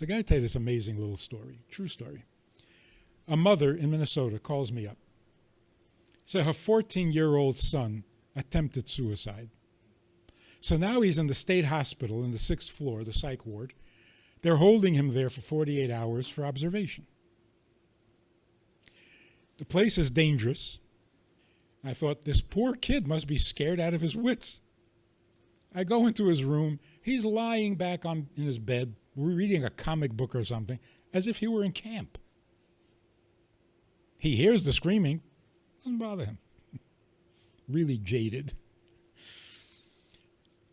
So I got to tell you this amazing little story, true story. A mother in Minnesota calls me up. So her 14-year-old son attempted suicide. So now he's in the state hospital in the 6th floor, the psych ward. They're holding him there for 48 hours for observation. The place is dangerous. I thought, this poor kid must be scared out of his wits. I go into his room. He's lying back in his bed, reading a comic book or something, as if he were in camp. He hears the screaming. Doesn't bother him. Really jaded.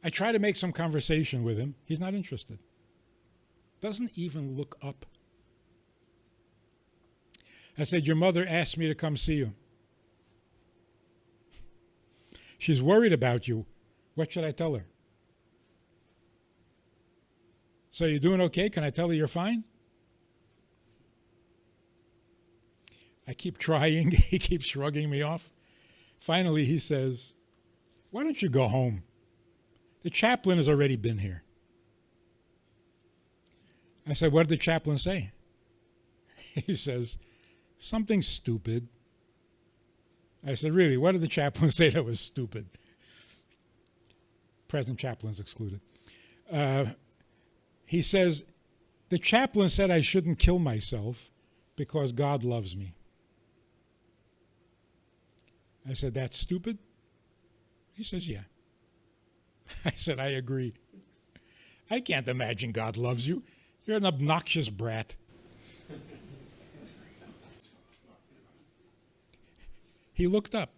I try to make some conversation with him. He's not interested. Doesn't even look up. I said, your mother asked me to come see you. She's worried about you. What should I tell her? So you're doing okay? Can I tell her you're fine? I keep trying. He keeps shrugging me off. Finally, he says, why don't you go home? The chaplain has already been here. I said, what did the chaplain say? He says, something stupid. I said, really, what did the chaplain say that was stupid? Present chaplains excluded. He says, the chaplain said I shouldn't kill myself because God loves me. I said, that's stupid? He says, yeah. I said, I agree. I can't imagine God loves you. You're an obnoxious brat. He looked up.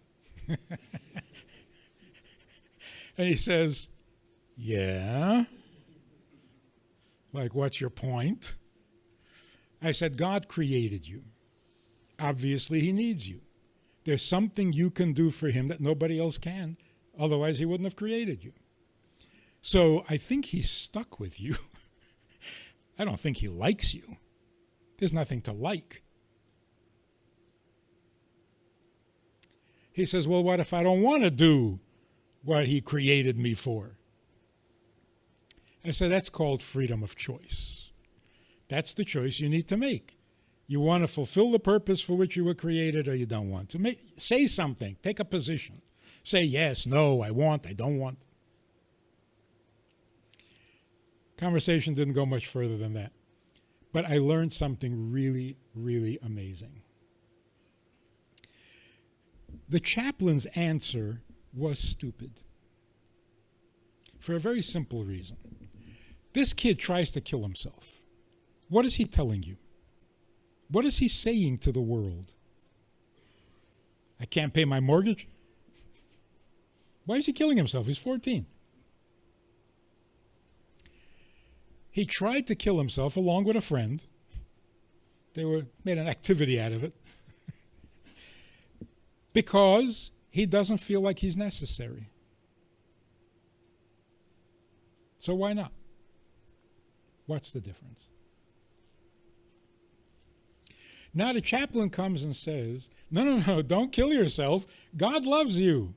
And he says, yeah? Like, what's your point? I said, God created you. Obviously, he needs you. There's something you can do for him that nobody else can. Otherwise, he wouldn't have created you. So I think he's stuck with you. I don't think he likes you. There's nothing to like. He says, well, what if I don't want to do what he created me for? I said, that's called freedom of choice. That's the choice you need to make. You want to fulfill the purpose for which you were created, or you don't want to. Say something. Take a position. Say yes, no, I want, I don't want. Conversation didn't go much further than that. But I learned something really, really amazing. The chaplain's answer was stupid. For a very simple reason. This kid tries to kill himself. What is he telling you? What is he saying to the world? I can't pay my mortgage? Why is he killing himself? He's 14. He tried to kill himself along with a friend. They made an activity out of it. Because he doesn't feel like he's necessary. So why not? What's the difference? Now the chaplain comes and says, no, don't kill yourself. God loves you.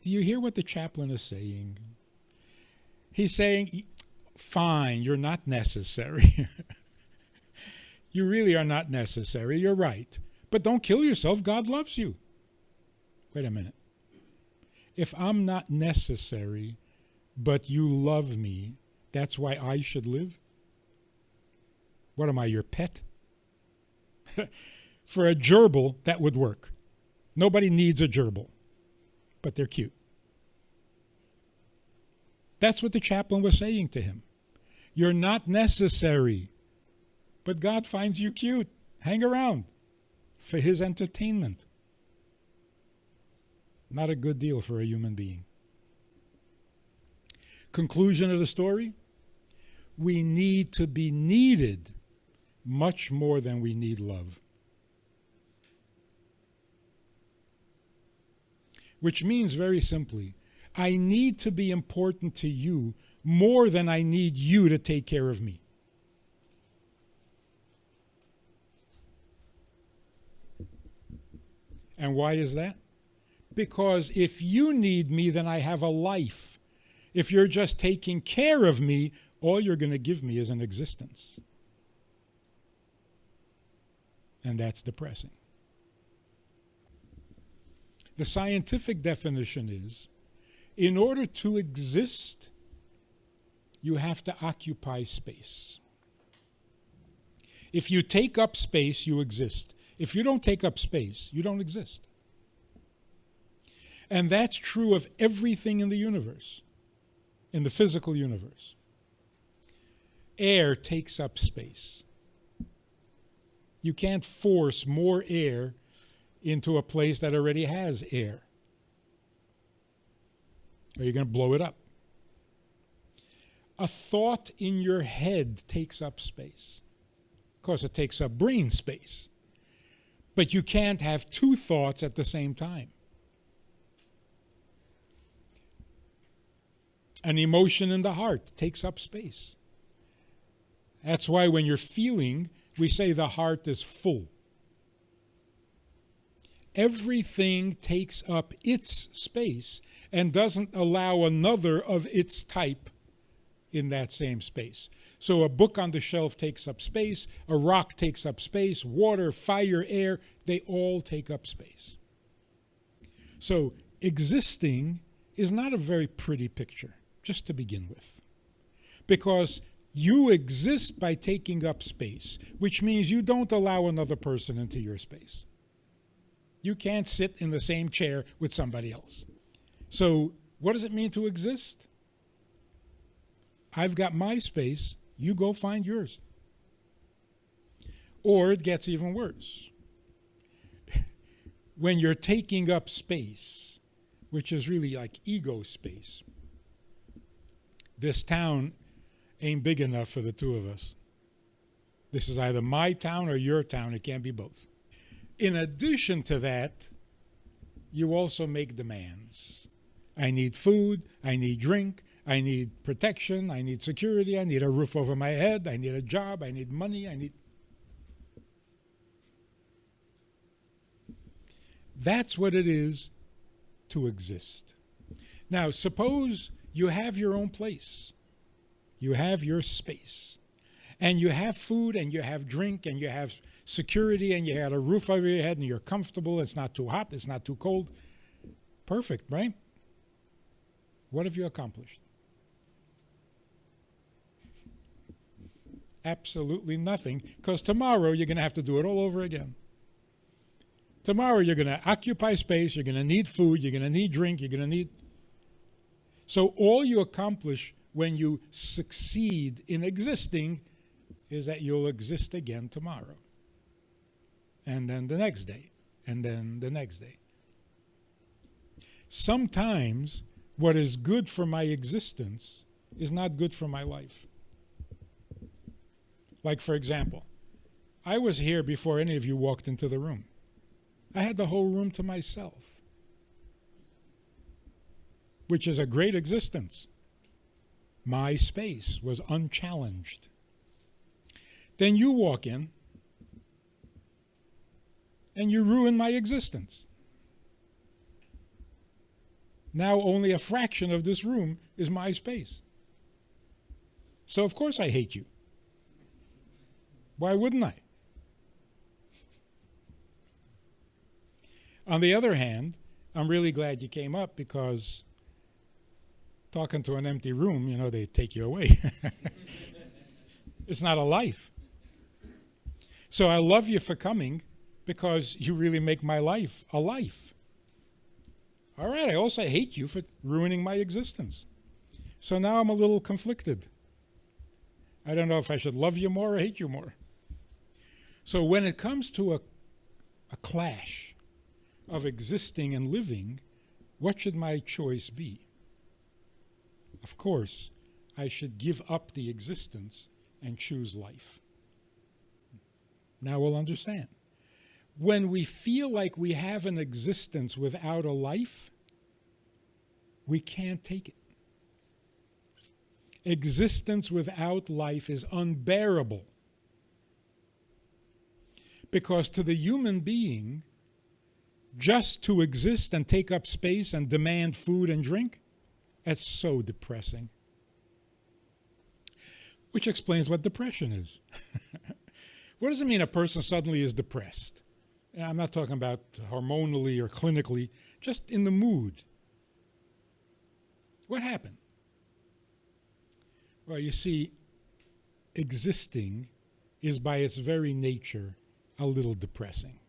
Do you hear what the chaplain is saying? He's saying, fine, you're not necessary. You really are not necessary. You're right. But don't kill yourself. God loves you. Wait a minute. If I'm not necessary, but you love me, that's why I should live? What am I, your pet? For a gerbil, that would work. Nobody needs a gerbil, but they're cute. That's what the chaplain was saying to him. You're not necessary, but God finds you cute. Hang around for his entertainment. Not a good deal for a human being. Conclusion of the story, we need to be needed much more than we need love. Which means very simply, I need to be important to you more than I need you to take care of me. And why is that? Because if you need me, then I have a life. If you're just taking care of me, all you're going to give me is an existence. And that's depressing. The scientific definition is, in order to exist, you have to occupy space. If you take up space, you exist. If you don't take up space, you don't exist. And that's true of everything in the universe, in the physical universe. Air takes up space. You can't force more air into a place that already has air, or you're going to blow it up. A thought in your head takes up space. Of course, it takes up brain space. But you can't have two thoughts at the same time. An emotion in the heart takes up space. That's why when you're feeling, we say the heart is full. Everything takes up its space and doesn't allow another of its type in that same space. So a book on the shelf takes up space, a rock takes up space, water, fire, air, they all take up space. So existing is not a very pretty picture, just to begin with. Because you exist by taking up space, which means you don't allow another person into your space. You can't sit in the same chair with somebody else. So what does it mean to exist? I've got my space, you go find yours. Or it gets even worse. When you're taking up space, which is really like ego space, this town ain't big enough for the two of us. This is either my town or your town. It can't be both. In addition to that, you also make demands. I need food, I need drink, I need protection, I need security, I need a roof over my head, I need a job, I need money, I need... That's what it is to exist. Now, suppose you have your own place. You have your space. And you have food, and you have drink, and you have security, and you have a roof over your head, and you're comfortable, it's not too hot, it's not too cold. Perfect, right? What have you accomplished? Absolutely nothing, because tomorrow you're going to have to do it all over again. Tomorrow you're going to occupy space, you're going to need food, you're going to need drink, you're going to need... So all you accomplish when you succeed in existing is that you'll exist again tomorrow. And then the next day, and then the next day. Sometimes what is good for my existence is not good for my life. Like, for example, I was here before any of you walked into the room. I had the whole room to myself, which is a great existence. My space was unchallenged. Then you walk in, and you ruin my existence. Now only a fraction of this room is my space. So of course I hate you. Why wouldn't I? On the other hand, I'm really glad you came up, because talking to an empty room, you know, they take you away. It's not a life. So I love you for coming, because you really make my life a life. All right, I also hate you for ruining my existence. So now I'm a little conflicted. I don't know if I should love you more or hate you more. So when it comes to a clash of existing and living, what should my choice be? Of course, I should give up the existence and choose life. Now we'll understand. When we feel like we have an existence without a life, we can't take it. Existence without life is unbearable. Because to the human being, just to exist and take up space and demand food and drink, that's so depressing. which explains what depression is. What does it mean a person suddenly is depressed? And I'm not talking about hormonally or clinically, just in the mood. What happened? Well, you see, existing is by its very nature a little depressing.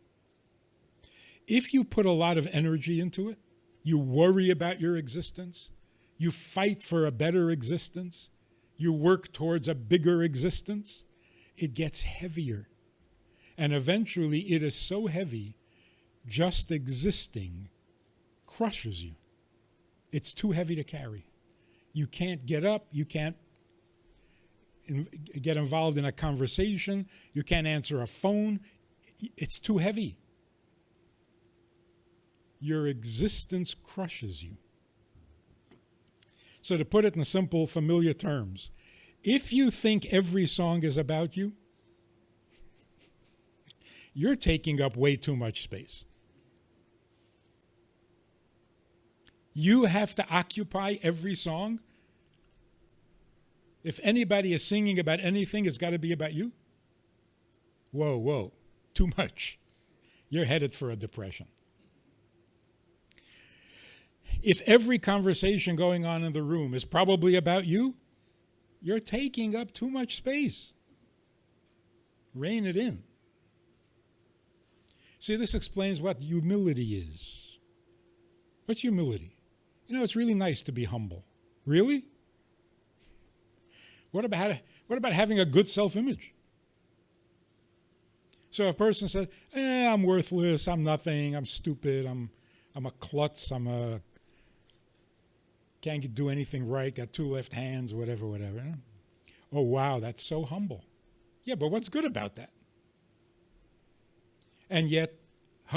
If you put a lot of energy into it, you worry about your existence, you fight for a better existence, you work towards a bigger existence, it gets heavier. And eventually it is so heavy, just existing crushes you. It's too heavy to carry. You can't get up, you can't get involved in a conversation, you can't answer a phone. It's too heavy. Your existence crushes you. So to put it in simple, familiar terms, if you think every song is about you, you're taking up way too much space. You have to occupy every song. If anybody is singing about anything, it's got to be about you. Whoa, too much. You're headed for a depression. If every conversation going on in the room is probably about you, you're taking up too much space. Rein it in. See, this explains what humility is. What's humility? You know, it's really nice to be humble. Really? What about having a good self-image? So a person says, I'm worthless, I'm nothing, I'm stupid, I'm a klutz, can't do anything right, got two left hands, whatever. Oh, wow, that's so humble. Yeah, but what's good about that? And yet,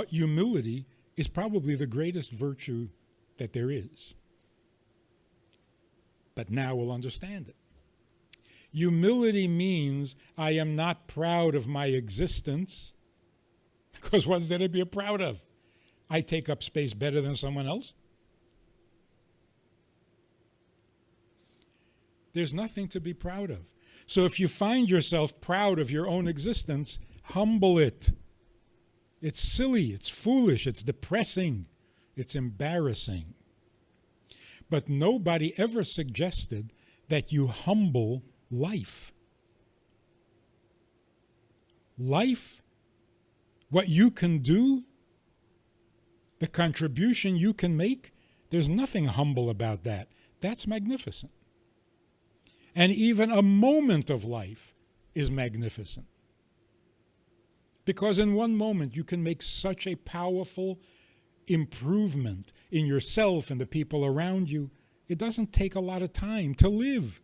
humility is probably the greatest virtue that there is. But now we'll understand it. Humility means I am not proud of my existence, because what's there to be proud of? I take up space better than someone else. There's nothing to be proud of. So if you find yourself proud of your own existence, humble it. It's silly, it's foolish, it's depressing, it's embarrassing. But nobody ever suggested that you humble life. Life, what you can do, the contribution you can make, there's nothing humble about that. That's magnificent. And even a moment of life is magnificent. Because in one moment you can make such a powerful improvement in yourself and the people around you. It doesn't take a lot of time to live.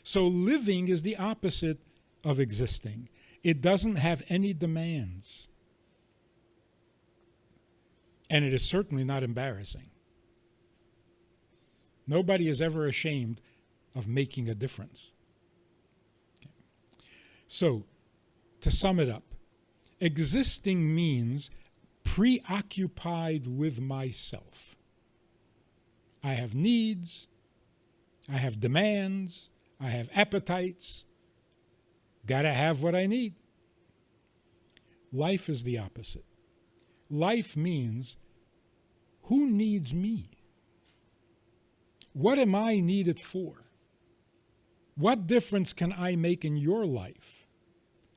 So living is the opposite of existing. It doesn't have any demands. And it is certainly not embarrassing. Nobody is ever ashamed of making a difference. Okay. So, to sum it up, existing means preoccupied with myself. I have needs, I have demands, I have appetites, gotta have what I need. Life is the opposite. Life means, who needs me? What am I needed for? What difference can I make in your life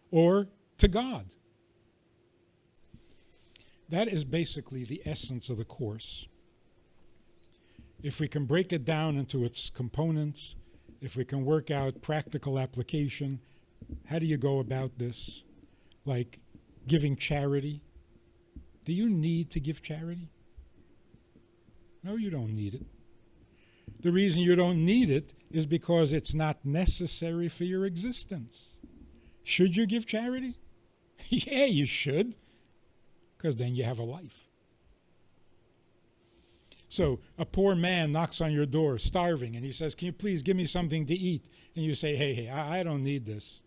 or to God? That is basically the essence of the course. If we can break it down into its components, if we can work out practical application, how do you go about this? Like giving charity. Do you need to give charity? No, you don't need it. The reason you don't need it is because it's not necessary for your existence. Should you give charity? Yeah, you should, because then you have a life. So a poor man knocks on your door, starving, and he says, can you please give me something to eat? And you say, hey, I don't need this.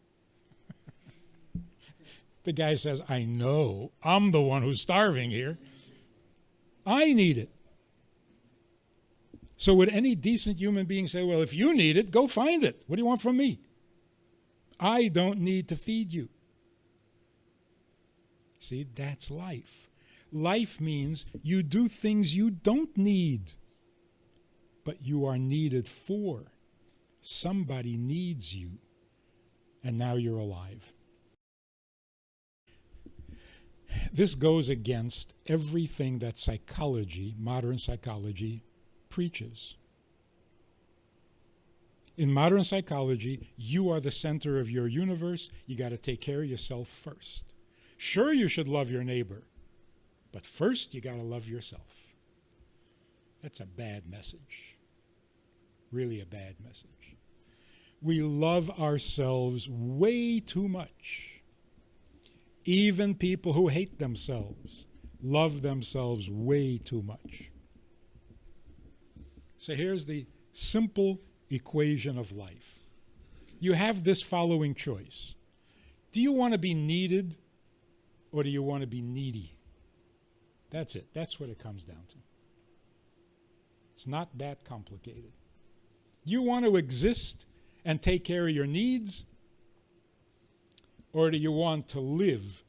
The guy says, I know, I'm the one who's starving here. I need it. So would any decent human being say, well, if you need it, go find it. What do you want from me? I don't need to feed you. See, that's life. Life means you do things you don't need, but you are needed for. Somebody needs you, and now you're alive. This goes against everything that psychology, modern psychology, preaches. In modern psychology, you are the center of your universe. You got to take care of yourself first. Sure, you should love your neighbor, but first you got to love yourself. That's a bad message. Really a bad message. We love ourselves way too much. Even people who hate themselves love themselves way too much. So here's the simple equation of life. You have this following choice. Do you want to be needed or do you want to be needy? That's it. That's what it comes down to. It's not that complicated. You want to exist and take care of your needs, or do you want to live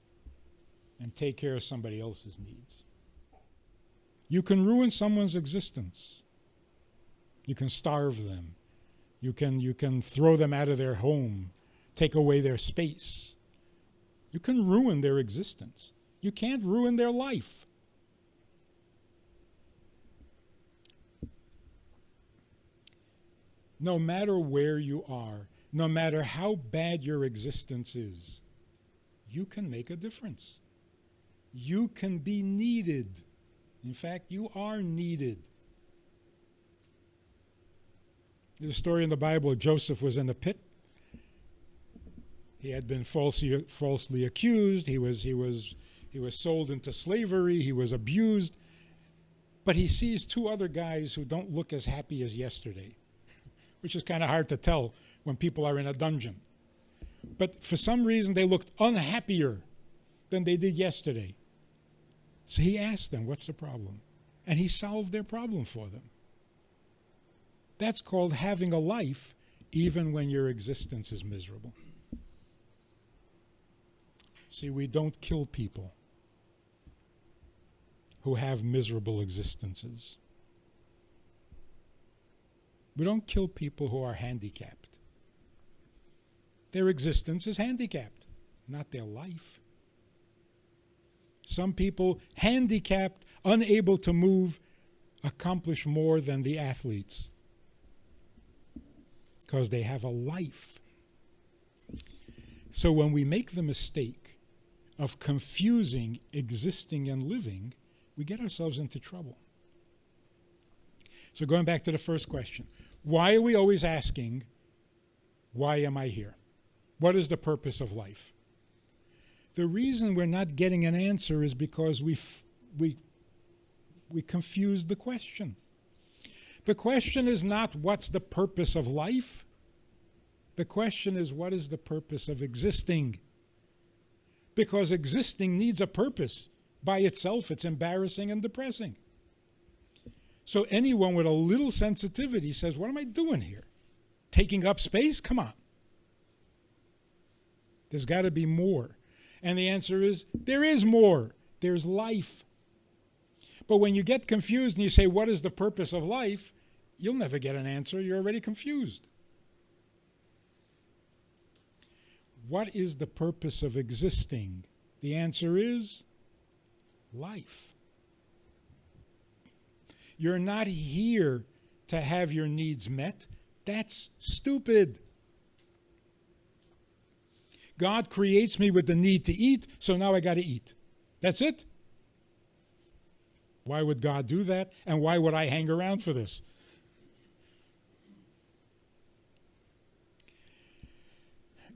and take care of somebody else's needs? You can ruin someone's existence. You can starve them. You can throw them out of their home, take away their space. You can ruin their existence. You can't ruin their life. No matter where you are, no matter how bad your existence is, you can make a difference. You can be needed. In fact, you are needed. There's a story in the Bible. Joseph was in the pit. He had been falsely accused. He was sold into slavery. He was abused. But he sees two other guys who don't look as happy as yesterday, which is kind of hard to tell when people are in a dungeon. But for some reason, they looked unhappier than they did yesterday. So he asked them, what's the problem? And he solved their problem for them. That's called having a life even when your existence is miserable. See, we don't kill people who have miserable existences. We don't kill people who are handicapped. Their existence is handicapped, not their life. Some people, handicapped, unable to move, accomplish more than the athletes because they have a life. So when we make the mistake of confusing existing and living, we get ourselves into trouble. So going back to the first question, why are we always asking, why am I here? What is the purpose of life? The reason we're not getting an answer is because we confuse the question. The question is not what's the purpose of life. The question is what is the purpose of existing? Because existing needs a purpose. By itself, it's embarrassing and depressing. So anyone with a little sensitivity says, what am I doing here? Taking up space? Come on. There's got to be more. And the answer is, there is more. There's life. But when you get confused and you say, what is the purpose of life? You'll never get an answer. You're already confused. What is the purpose of existing? The answer is life. You're not here to have your needs met. That's stupid. God creates me with the need to eat, so now I got to eat. That's it. Why would God do that? And why would I hang around for this?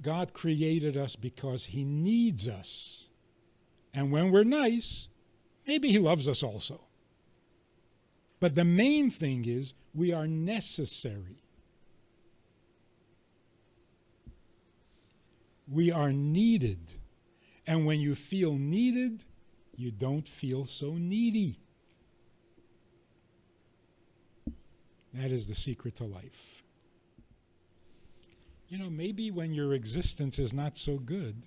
God created us because he needs us. And when we're nice, maybe he loves us also. But the main thing is we are necessary. We are needed. And when you feel needed, you don't feel so needy. That is the secret to life. Maybe when your existence is not so good,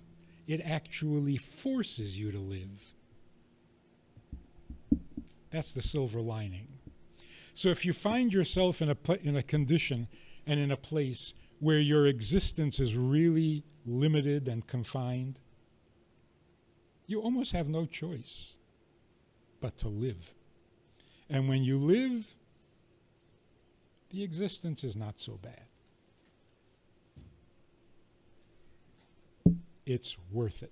it actually forces you to live. That's the silver lining. So if you find yourself in a condition and in a place where your existence is really limited and confined, you almost have no choice but to live. And when you live, the existence is not so bad. It's worth it.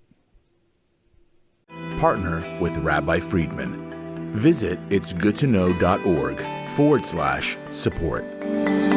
Partner with Rabbi Friedman. Visit itsgoodtoknow.org/support.